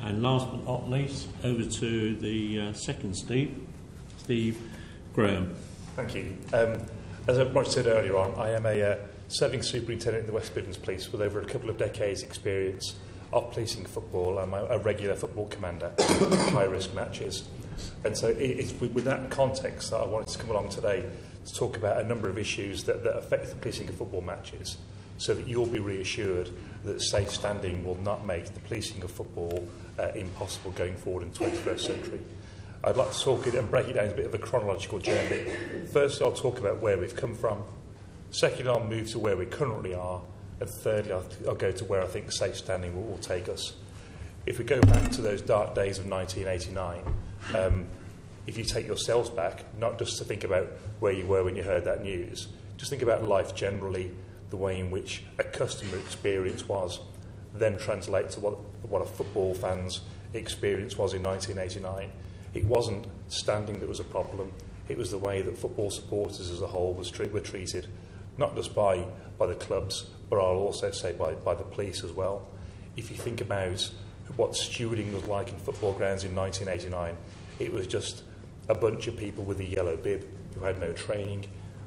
And last but not least, over to the second Steve Graham. Thank you. As I much said earlier on, I am a serving superintendent in the West Midlands Police with over a couple of decades' experience of policing football. I'm a regular football commander in high-risk matches. And so it's with that context that I wanted to come along today to talk about a number of issues that affect the policing of football matches, so that you'll be reassured that safe standing will not make the policing of football impossible going forward in the 21st century. I'd like to talk it and break it down as a bit of a chronological journey. Firstly, I'll talk about where we've come from. Secondly, I'll move to where we currently are. And thirdly, I'll go to where I think safe standing will take us. If we go back to those dark days of 1989, if you take yourselves back, not just to think about where you were when you heard that news, just think about life generally, the way in which a customer experience was, then translate to what a football fan's experience was in 1989. It wasn't standing that was a problem. It was the way that football supporters as a whole were treated, not just by the clubs, but I'll also say by the police as well. If you think about what stewarding was like in football grounds in 1989, it was just a bunch of people with a yellow bib who had no training.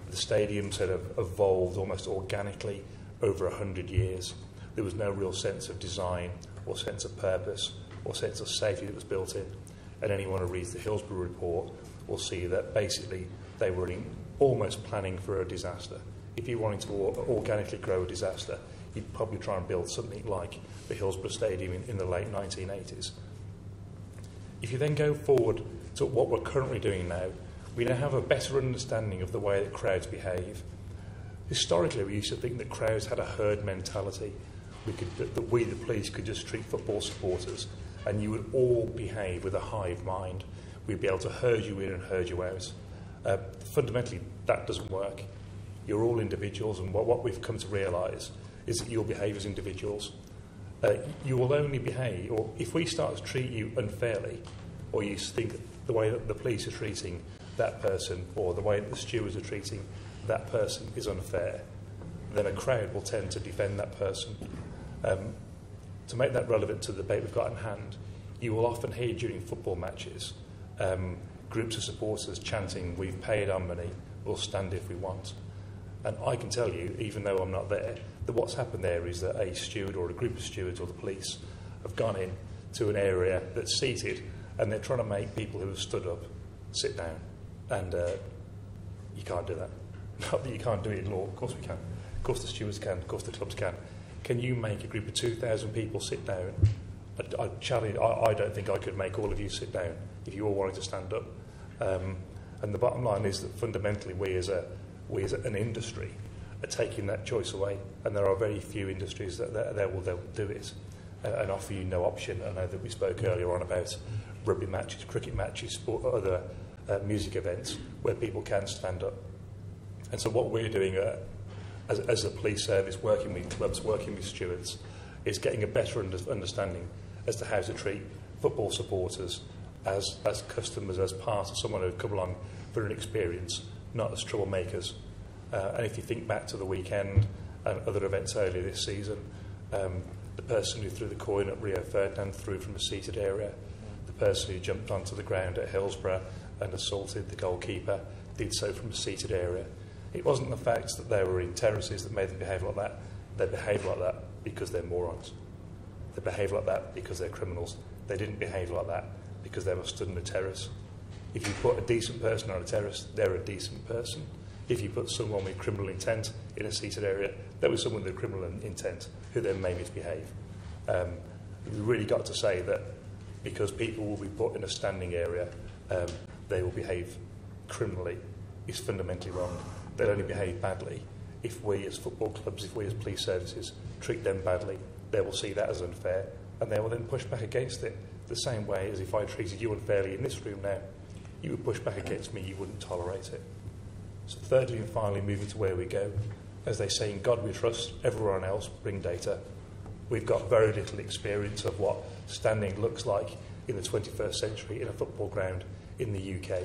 The stadiums had evolved almost organically over 100 years. There was no real sense of design or sense of purpose or sense of safety that was built in. And anyone who reads the Hillsborough report will see that basically they were almost planning for a disaster. If you wanted to organically grow a disaster, you'd probably try and build something like the Hillsborough Stadium in the late 1980s. If you then go forward to what we're currently doing now, we now have a better understanding of the way that crowds behave. Historically, we used to think that crowds had a herd mentality. That we, the police, could just treat football supporters and you would all behave with a hive mind. We'd be able to herd you in and herd you out. Fundamentally, that doesn't work. You're all individuals, and what we've come to realise is that you'll behave as individuals. You will only behave, or if we start to treat you unfairly, or you think the way that the police are treating that person, or the way that the stewards are treating that person is unfair, then a crowd will tend to defend that person. To make that relevant to the debate we've got in hand, you will often hear during football matches groups of supporters chanting, "We've paid our money, we'll stand if we want." And I can tell you, even though I'm not there, that what's happened there is that a steward or a group of stewards or the police have gone in to an area that's seated and they're trying to make people who have stood up sit down. And you can't do that. Not that you can't do it in law, of course we can. Of course the stewards can, of course the clubs can. Can you make a group of 2,000 people sit down? I challenge. I don't think I could make all of you sit down if you all wanted to stand up. And the bottom line is that fundamentally we as an industry are taking that choice away, and there are very few industries that will do it and offer you no option. I know that we spoke earlier on about rugby matches, cricket matches, sport, other music events where people can stand up. And so what we're doing as a police service, working with clubs, working with stewards, is getting a better understanding as to how to treat football supporters as customers, as part of someone who's come along for an experience, not as troublemakers. And if you think back to the weekend and other events earlier this season, the person who threw the coin at Rio Ferdinand threw from a seated area. The person who jumped onto the ground at Hillsborough and assaulted the goalkeeper did so from a seated area. It wasn't the fact that they were in terraces that made them behave like that. They behaved like that because they're morons. They behaved like that because they're criminals. They didn't behave like that because they were stood on a terrace. If you put a decent person on a terrace, they're a decent person. If you put someone with criminal intent in a seated area, there was someone with criminal intent who then may misbehave. We've really got to say that because people will be put in a standing area, they will behave criminally is fundamentally wrong. They'll only behave badly if we as football clubs, if we as police services treat them badly. They will see that as unfair and they will then push back against it the same way as if I treated you unfairly in this room now. You would push back against me, you wouldn't tolerate it. So thirdly and finally, moving to where we go, as they say, in God we trust, everyone else bring data. We've got very little experience of what standing looks like in the 21st century in a football ground in the UK.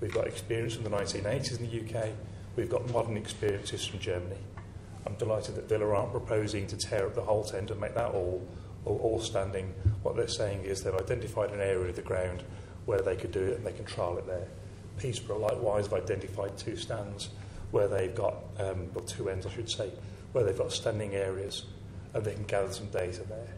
We've got experience from the 1980s in the UK. We've got modern experiences from Germany. I'm delighted that Villa aren't proposing to tear up the whole tent and make that all or all standing. What they're saying is they've identified an area of the ground where they could do it and they can trial it there. Peterborough likewise have identified 2 stands where they've got, or 2 ends I should say, where they've got standing areas and they can gather some data there.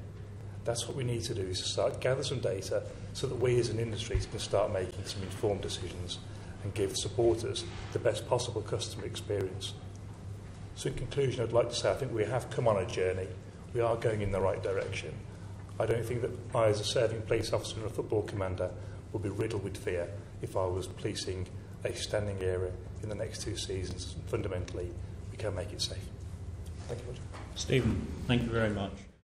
That's what we need to do, is to start gather some data so that we as an industry can start making some informed decisions and give supporters the best possible customer experience. So in conclusion, I'd like to say I think we have come on a journey. We are going in the right direction. I don't think that I, as a serving police officer and a football commander, will be riddled with fear if I was policing a standing area in the next 2 seasons. Fundamentally, we can make it safe. Thank you very much. Stephen, thank you very much.